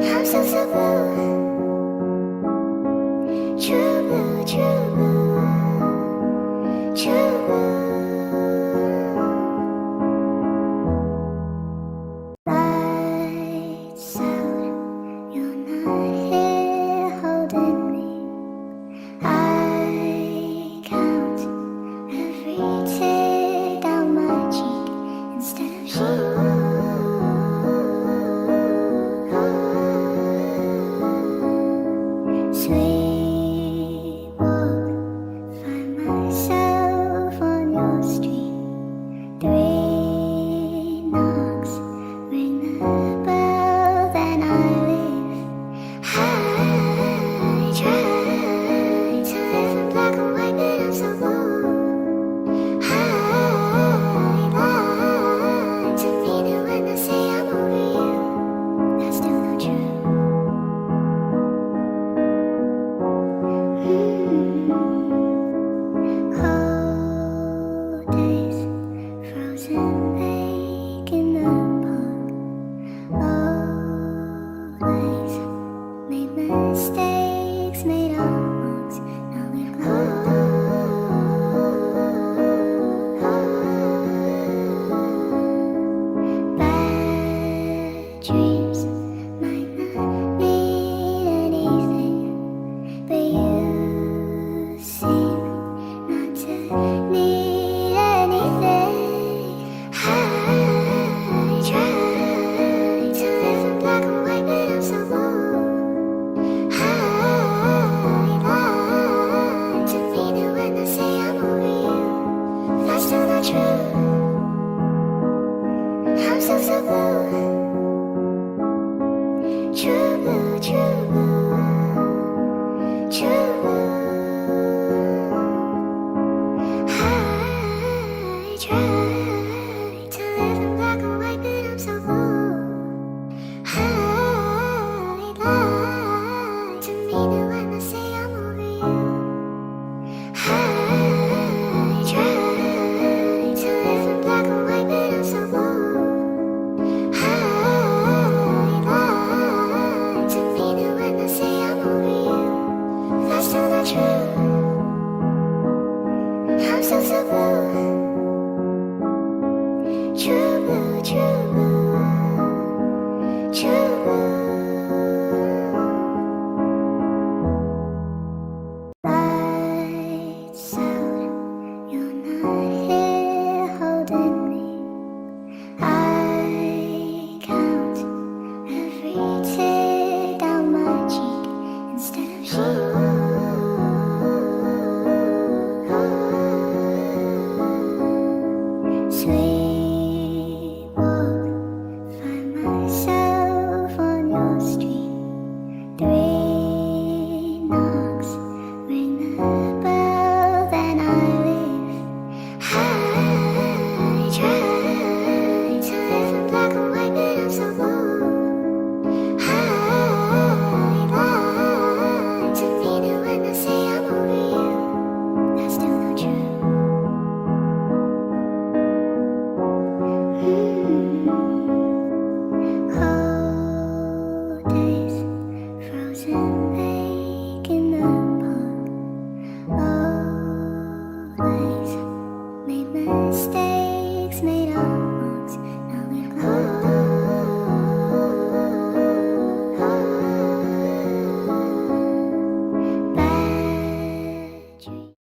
I'm so so blue, true blue, true blue, true blue. Lights out, you're not here holding me. I count every tear down my cheek instead of sheep. Sweet walk, find myself on your street. 3 knocks, ring the bell, then I leave. I try to live in black and white, but I'm so blue. I lie to mean it when I say I'm over you. That's still not true. Cold days, frozen lake in the park. Always made mistakes, made our marks. Now we've bad dreams might not mean anything, but you seem not to need anything. I try to live in black and white, but I'm so blue. I lie to mean it when I say I'm over you. That's still not true. I'm so so blue, true blue, true blue, true blue. I try to live in black and white, but I'm so blue. I lie to mean it when I say I'm over you. I try to live in black and white, but I'm so blue. I lie to mean it when I say I'm over you. That's still not true. I'm so so blue, true blue, true blue, true blue.